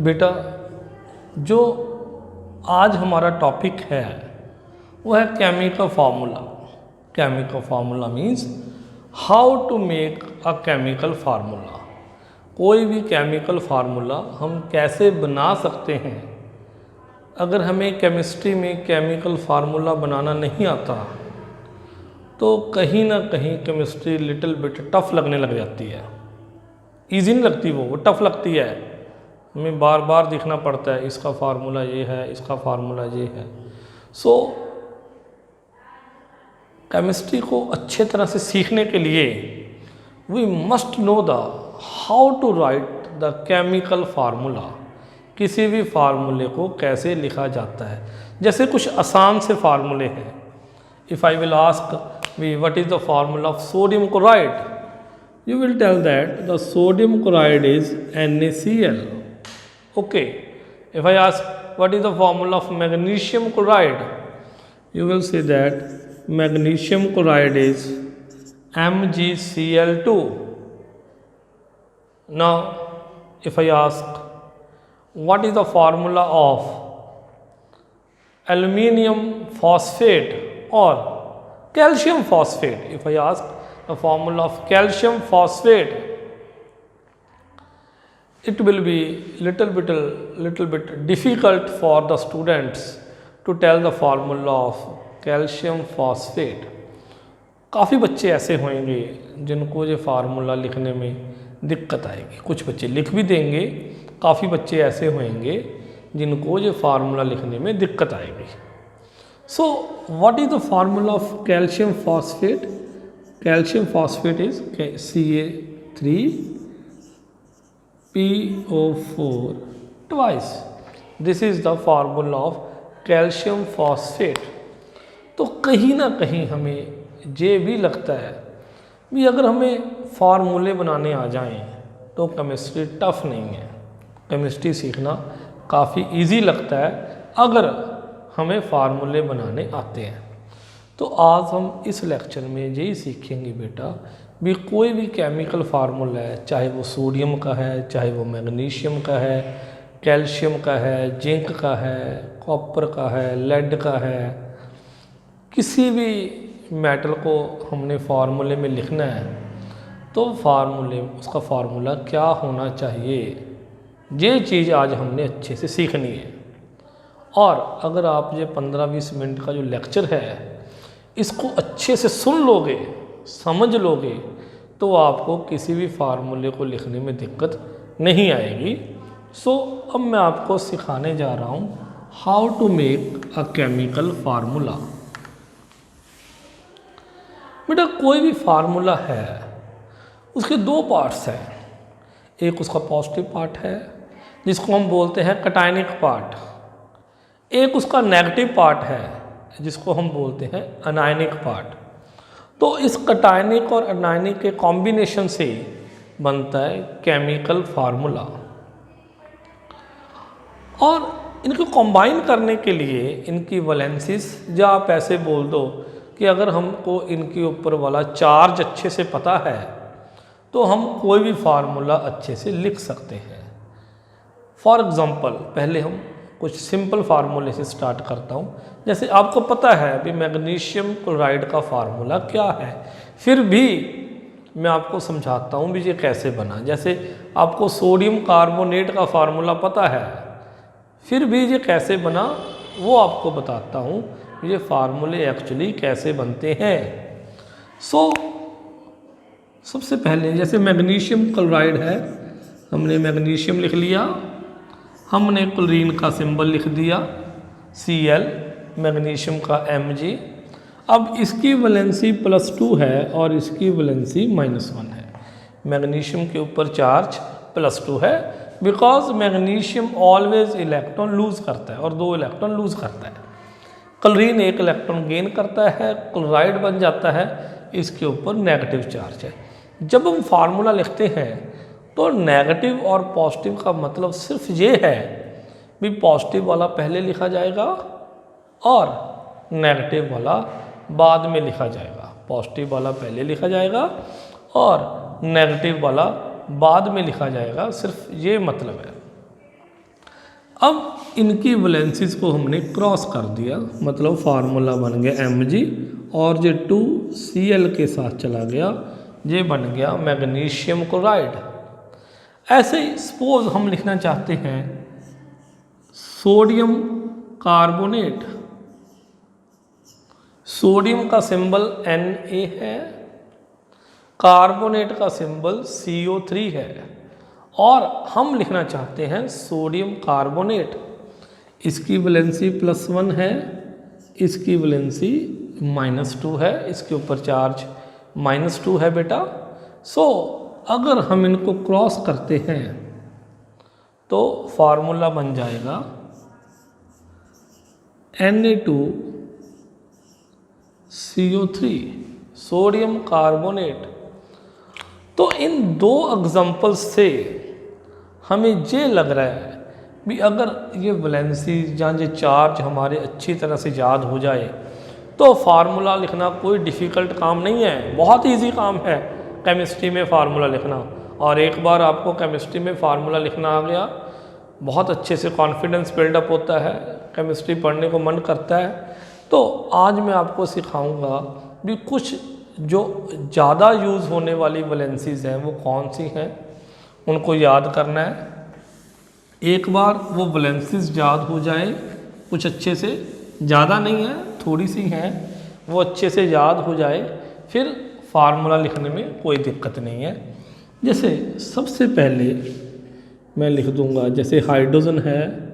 बेटा जो आज हमारा टॉपिक है वो है chemical formula. Chemical formula means how to make a chemical formula. कोई भी केमिकल फार्मूला हम कैसे बना सकते हैं। अगर हमें केमिस्ट्री में केमिकल फार्मूला बनाना नहीं आता तो कहीं ना कहीं केमिस्ट्री लिटिल बिट टफ लगने लग जाती है। ईजी नहीं लगती, वो टफ लगती है। हमें बार बार देखना पड़ता है, इसका फार्मूला ये है, इसका फार्मूला ये है। सो केमिस्ट्री को अच्छे तरह से सीखने के लिए we must know the how to write the chemical formula. किसी भी फार्मूले को कैसे लिखा जाता है। जैसे कुछ आसान से फार्मूले हैं। If I will ask we what is the formula of sodium chloride, you will tell that the sodium chloride is NaCl. Okay. If I ask what is the formula of magnesium chloride, you will say that magnesium chloride is MgCl2. Now, if I ask what is the formula of aluminium phosphate or calcium phosphate, if I ask the formula of calcium phosphate, it will be little bit difficult for the students to tell the formula of calcium phosphate. काफ़ी बच्चे ऐसे होंगे जिनको ये formula लिखने में दिक्कत आएगी। कुछ बच्चे लिख भी देंगे, काफ़ी बच्चे ऐसे होंगे जिनको ये फार्मूला लिखने में दिक्कत आएगी। So what is the formula of calcium phosphate? Calcium phosphate is Ca3PO4 twice. This is the formula of calcium phosphate. तो कहीं ना कहीं हमें ये भी लगता है भी अगर हमें फार्मूले बनाने आ जाएं तो केमिस्ट्री टफ नहीं है। केमिस्ट्री सीखना काफ़ी इजी लगता है अगर हमें फार्मूले बनाने आते हैं। तो आज हम इस लेक्चर में यही सीखेंगे बेटा भी कोई भी केमिकल फार्मूला है, चाहे वो सोडियम का है, चाहे वो मैग्नीशियम का है, कैल्शियम का है, जिंक का है, कॉपर का है, लेड का है, किसी भी मेटल को हमने फार्मूले में लिखना है तो उसका फार्मूला क्या होना चाहिए, ये चीज़ आज हमने अच्छे से सीखनी है। और अगर आप ये 15-20 मिनट का जो लेक्चर है इसको अच्छे से सुन लोगे, समझ लोगे तो आपको किसी भी फार्मूले को लिखने में दिक्कत नहीं आएगी। सो अब मैं आपको सिखाने जा रहा हूँ how to make a chemical formula. बेटा कोई भी फार्मूला है उसके दो पार्ट्स हैं। एक उसका पॉजिटिव पार्ट है जिसको हम बोलते हैं कैटायनिक पार्ट, एक उसका नेगेटिव पार्ट है जिसको हम बोलते हैं अनायनिक पार्ट। तो इस कैटायनिक और अनायनिक के कॉम्बिनेशन से बनता है केमिकल फार्मूला। और इनको कंबाइन करने के लिए इनकी वैलेंसीज, या आप ऐसे बोल दो कि अगर हमको इनके ऊपर वाला चार्ज अच्छे से पता है तो हम कोई भी फार्मूला अच्छे से लिख सकते हैं। फॉर एग्ज़ाम्पल पहले हम कुछ सिंपल फार्मूले से स्टार्ट करता हूँ। जैसे आपको पता है अभी मैग्नीशियम क्लोराइड का फार्मूला क्या है, फिर भी मैं आपको समझाता हूँ भी ये कैसे बना। जैसे आपको सोडियम कार्बोनेट का फार्मूला पता है, फिर भी ये कैसे बना वो आपको बताता हूँ ये फार्मूले एक्चुअली कैसे बनते हैं। सबसे पहले जैसे मैग्नीशियम क्लोराइड है, हमने मैग्नीशियम लिख लिया, हमने क्लोरीन का सिंबल लिख दिया Cl, मैग्नीशियम का Mg। अब इसकी वैलेंसी +2 है और इसकी वैलेंसी -1 है। मैग्नीशियम के ऊपर चार्ज +2 है because magnesium always electron lose करता है और 2 इलेक्ट्रॉन लूज़ करता है। क्लोरीन 1 इलेक्ट्रॉन गेन करता है, क्लोराइड बन जाता है, इसके ऊपर नेगेटिव चार्ज है। जब हम फार्मूला लिखते हैं तो नेगेटिव और पॉजिटिव का मतलब सिर्फ ये है भी पॉजिटिव वाला पहले लिखा जाएगा और नेगेटिव वाला बाद में लिखा जाएगा। पॉजिटिव वाला पहले लिखा जाएगा और नेगेटिव वाला बाद में लिखा जाएगा, सिर्फ ये मतलब है। अब इनकी वैलेंसीज को हमने क्रॉस कर दिया, मतलब फार्मूला बन गया Mg, और ये 2Cl के साथ चला गया, ये बन गया मैग्नीशियम क्लोराइड। ऐसे ही सपोज हम लिखना चाहते हैं सोडियम कार्बोनेट। सोडियम का सिंबल Na है, कार्बोनेट का सिंबल CO3 है, और हम लिखना चाहते हैं सोडियम कार्बोनेट। इसकी वैलेंसी +1 है, इसकी वैलेंसी -2 है, इसके ऊपर चार्ज -2 है बेटा। सो अगर हम इनको क्रॉस करते हैं तो फार्मूला बन जाएगा Na2CO3 सोडियम कार्बोनेट। तो इन दो एग्जांपल से हमें ये लग रहा है भी अगर ये वैलेंसी या ये चार्ज हमारे अच्छी तरह से याद हो जाए तो फार्मूला लिखना कोई डिफ़िकल्ट काम नहीं है, बहुत इजी काम है केमिस्ट्री में फार्मूला लिखना। और एक बार आपको केमिस्ट्री में फार्मूला लिखना आ गया, बहुत अच्छे से कॉन्फिडेंस बिल्डअप होता है, केमिस्ट्री पढ़ने को मन करता है। तो आज मैं आपको सिखाऊंगा भी कुछ जो ज़्यादा यूज़ होने वाली वैलेंसीज़ हैं वो कौन सी हैं, उनको याद करना है। एक बार वो वैलेंसीज़ याद हो जाए कुछ अच्छे से, ज़्यादा नहीं है थोड़ी सी हैं, वो अच्छे से याद हो जाए, फिर फार्मूला लिखने में कोई दिक्कत नहीं है। जैसे सबसे पहले मैं लिख दूंगा, जैसे हाइड्रोजन है,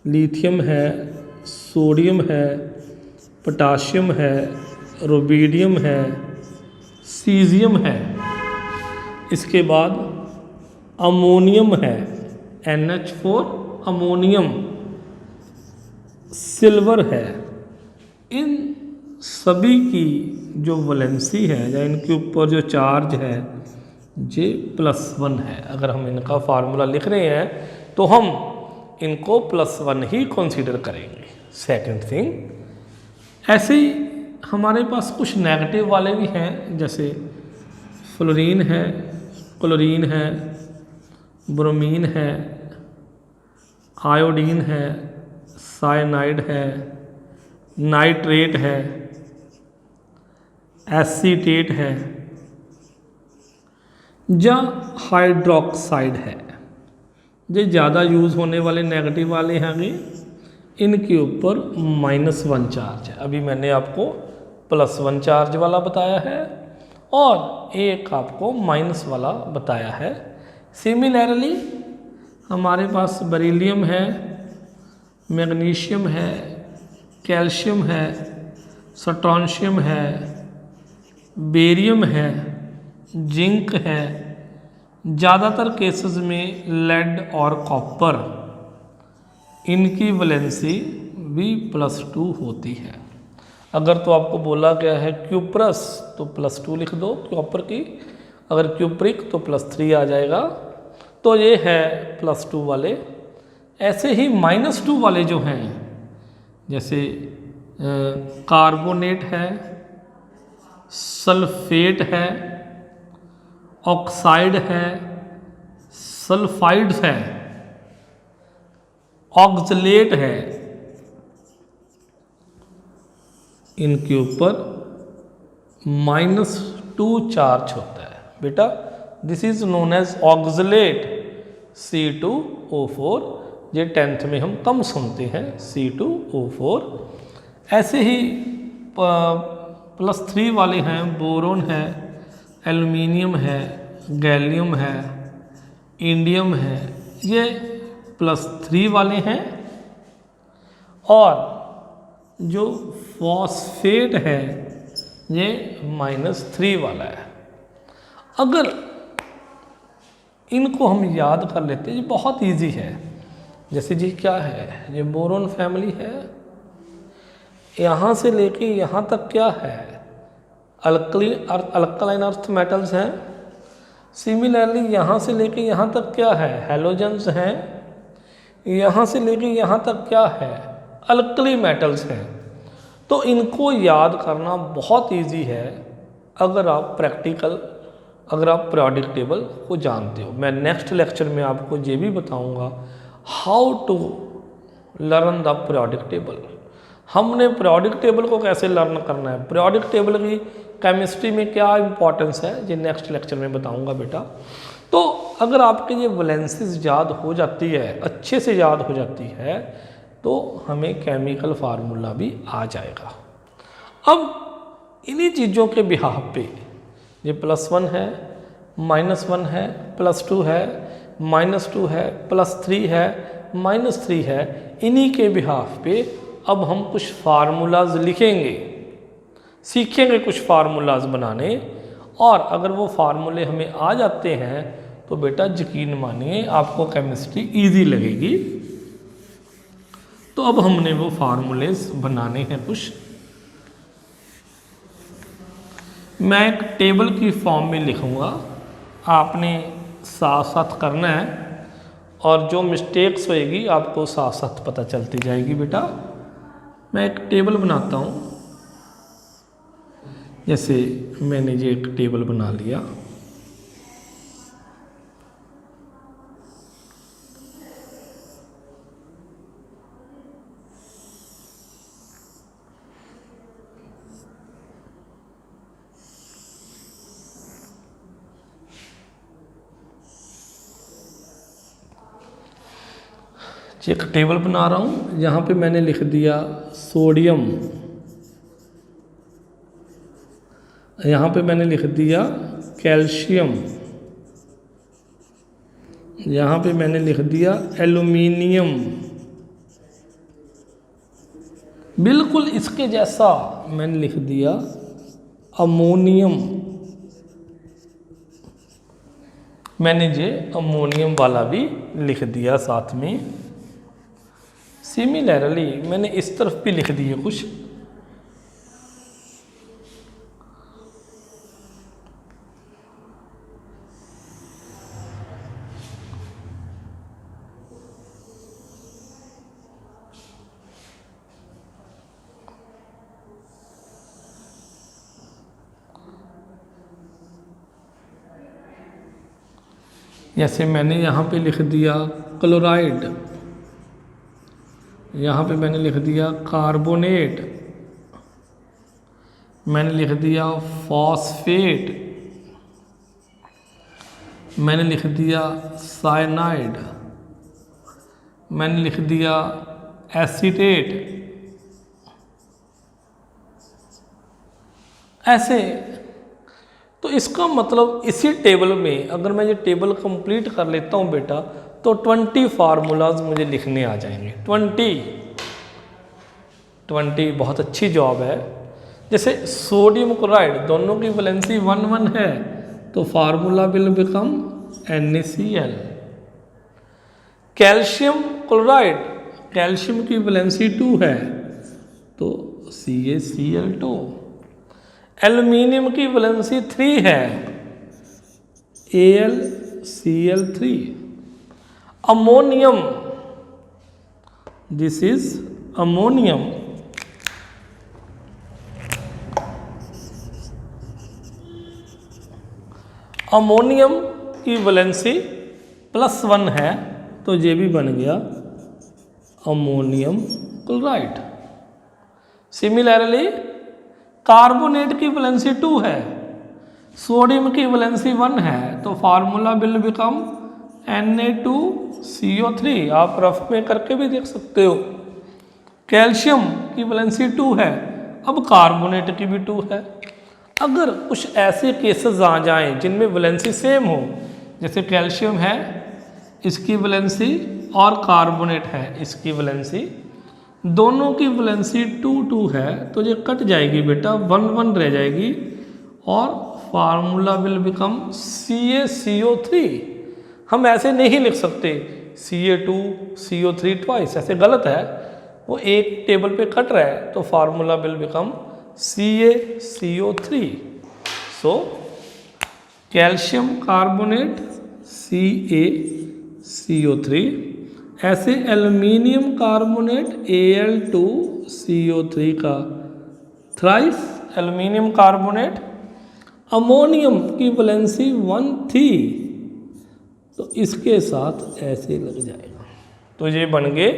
लिथियम है, सोडियम है, पोटाशियम है, रुबिडियम है, सीजियम है, इसके बाद अमोनियम है, NH4 अमोनियम, सिल्वर है। इन सभी की जो वैलेंसी है या इनके ऊपर जो चार्ज है ये +1 है। अगर हम इनका फार्मूला लिख रहे हैं तो हम इनको +1 ही कंसीडर करेंगे। सेकंड थिंग, ऐसे ही हमारे पास कुछ नेगेटिव वाले भी हैं, जैसे फ्लोरीन है, क्लोरीन है, ब्रोमीन है, आयोडीन है, साइनाइड है, नाइट्रेट है, एसीटेट है, या हाइड्रोक्साइड है। ये ज़्यादा यूज़ होने वाले नेगेटिव वाले हैं, इनके ऊपर -1 चार्ज है। अभी मैंने आपको +1 चार्ज वाला बताया है और एक आपको माइनस वाला बताया है। सिमिलरली हमारे पास बेरिलियम है, मैग्नीशियम है, कैल्शियम है, स्ट्रोंशियम है, बेरियम है, जिंक है, ज़्यादातर केसेस में लेड और कॉपर, इनकी वैलेंसी भी +2 होती है। अगर तो आपको बोला गया है क्यूप्रस तो +2 लिख दो कॉपर की, अगर क्यूप्रिक तो +3 आ जाएगा। तो ये है +2 वाले। ऐसे ही -2 वाले जो हैं, जैसे कार्बोनेट है, सल्फेट है, ऑक्साइड है, सल्फाइड्स है, ऑक्सलेट है, इनके ऊपर -2 चार्ज होता है बेटा। This is known as oxalate C2O4। ये 10th में हम कम सुनते हैं C2O4। ऐसे ही +3 वाले हैं, बोरोन है, एल्युमिनियम है, गैलियम है, इंडियम है, ये +3 वाले हैं। और जो फॉस्फेट है ये -3 वाला है। अगर इनको हम याद कर लेते हैं, ये बहुत इजी है। जैसे जी क्या है, ये बोरोन फैमिली है, यहाँ से लेके यहाँ तक क्या है, अल्कलाइन अर्थ मेटल्स हैं। सिमिलरली यहाँ से लेके यहाँ तक क्या है, हैलोजेंस हैं। यहाँ से लेके यहाँ तक क्या है, अल्कली मेटल्स हैं। तो इनको याद करना बहुत इजी है अगर आप पीरियोडिक टेबल को जानते हो। मैं नेक्स्ट लेक्चर में आपको ये भी बताऊंगा how to learn the periodic table. हमने पीरियोडिक टेबल को कैसे लर्न करना है, पीरियोडिक टेबल की केमिस्ट्री में क्या इंपॉर्टेंस है, ये नेक्स्ट लेक्चर में बताऊंगा बेटा। तो अगर आपके ये वैलेंसीज याद हो जाती है, अच्छे से याद हो जाती है, तो हमें केमिकल फार्मूला भी आ जाएगा। अब इन्हीं चीज़ों के बिहाफ पे ये +1 है, -1 है, +2 है, -2 है, +3 है, -3 है, इन्हीं के बिहाफ पे अब हम कुछ फार्मूलाज लिखेंगे, सीखेंगे कुछ फार्मूलाज बनाने। और अगर वो फार्मूले हमें आ जाते हैं तो बेटा यकीन मानिए आपको केमिस्ट्री इजी लगेगी। तो अब हमने वो फार्मूलेस बनाने हैं कुछ। मैं एक टेबल की फॉर्म में लिखूंगा, आपने साथ साथ करना है और जो मिस्टेक्स होएगी आपको साथ साथ पता चलती जाएगी बेटा। मैं एक टेबल बनाता हूँ, जैसे मैंने ये एक टेबल बना लिया। एक टेबल बना रहा हूँ, यहाँ पे मैंने लिख दिया सोडियम, यहाँ पे मैंने लिख दिया कैल्शियम, यहाँ पे मैंने लिख दिया एल्युमिनियम। बिल्कुल इसके जैसा मैंने लिख दिया अमोनियम। मैंने ये अमोनियम वाला भी लिख दिया साथ में। सिमिलरली मैंने इस तरफ भी लिख दिए कुछ। जैसे मैंने यहाँ पे लिख दिया क्लोराइड, यहाँ पे मैंने लिख दिया कार्बोनेट, मैंने लिख दिया फॉस्फेट, मैंने लिख दिया साइनाइड, मैंने लिख दिया एसीटेट। ऐसे तो इसका मतलब इसी टेबल में अगर मैं ये टेबल कंप्लीट कर लेता हूँ बेटा तो 20 फार्मूलाज मुझे लिखने आ जाएंगे। 20 बहुत अच्छी जॉब है। जैसे सोडियम क्लोराइड दोनों की वैलेंसी 1 है तो formula will become NaCl। Calcium chloride, calcium की वैलेंसी 2 है तो CaCl2। एल्युमिनियम की वैलेंसी 3 है AlCl3। Ammonium, this is ammonium, ammonium की वैलेंसी +1 है तो ये भी बन गया अमोनियम क्लोराइड। सिमिलरली कार्बोनेट की वैलेंसी 2 है, सोडियम की वैलेंसी 1 है तो फार्मूला विल बिकम Na2CO3। आप रफ में करके भी देख सकते हो। कैल्शियम की वैलेंसी 2 है, अब कार्बोनेट की भी 2 है। अगर कुछ ऐसे केसेस आ जाएं जिनमें वैलेंसी सेम हो, जैसे कैल्शियम है इसकी वैलेंसी और कार्बोनेट है इसकी वैलेंसी, दोनों की वैलेंसी 2 है तो ये कट जाएगी बेटा, 1 रह जाएगी और फार्मूला विल बिकम CaCO3। हम ऐसे नहीं लिख सकते Ca2CO3 ट्वाइस, ऐसे गलत है, वो एक टेबल पे कट रहा है तो formula will become CaCO3। So calcium carbonate CaCO3, ऐसे एल्युमिनियम कार्बोनेट Al2CO3 का थ्राइस एल्युमिनियम कार्बोनेट। अमोनियम की वैलेंसी 1 थी तो इसके साथ ऐसे लग जाएगा। तो ये बन गए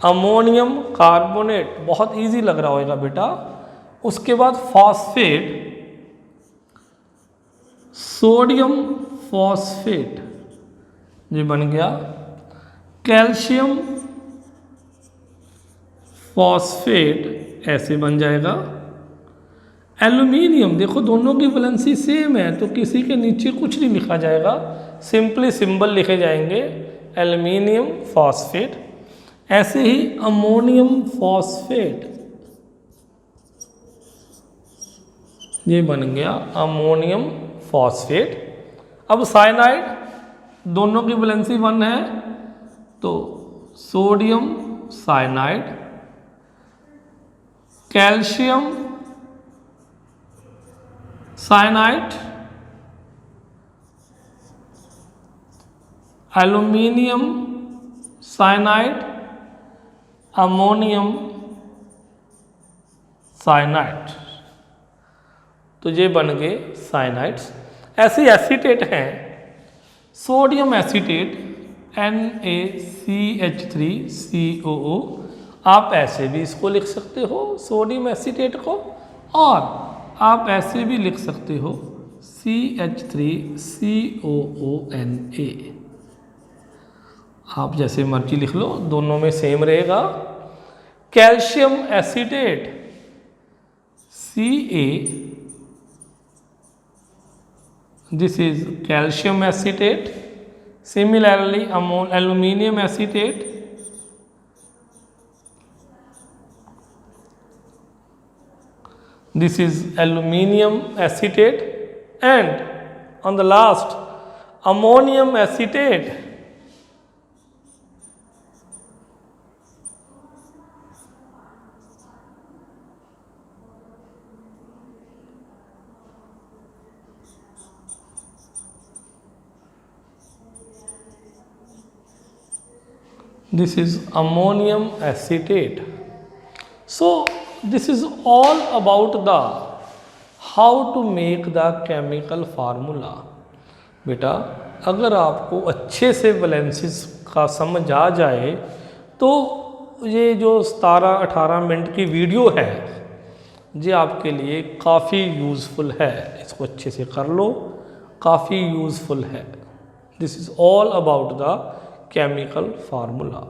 अमोनियम कार्बोनेट। बहुत इजी लग रहा होगा बेटा। उसके बाद फॉस्फेट, सोडियम फॉस्फेट, ये बन गया कैल्शियम फॉस्फेट, ऐसे बन जाएगा। एल्यूमिनियम, देखो दोनों की वैलेंसी सेम है तो किसी के नीचे कुछ नहीं लिखा जाएगा, सिंपली सिंबल लिखे जाएंगे एल्यूमिनियम फॉस्फेट। ऐसे ही अमोनियम फॉस्फेट, ये बन गया अमोनियम फॉस्फेट। अब साइनाइड, दोनों की वैलेंसी 1 है तो sodium cyanide, calcium cyanide, aluminium cyanide, ammonium cyanide. तो ये बन गए साइनाइड्स। ऐसे एसीटेट हैं, सोडियम एसीटेट NaCH3COO, आप ऐसे भी इसको लिख सकते हो सोडियम एसीटेट को, और आप ऐसे भी लिख सकते हो CH3COONA। आप जैसे मर्जी लिख लो, दोनों में सेम रहेगा। Calcium acetate Ca, this is calcium acetate. Similarly, aluminum acetate, this is aluminum acetate, and on the last ammonium acetate. This is ammonium acetate. So this is all about the how to make the chemical formula. बेटा अगर आपको अच्छे से valencies का समझ आ जाए तो ये जो 17-18 मिनट की वीडियो है ये आपके लिए काफ़ी यूज़फुल है। इसको अच्छे से कर लो, काफ़ी यूज़फुल है। This is all about the chemical formula.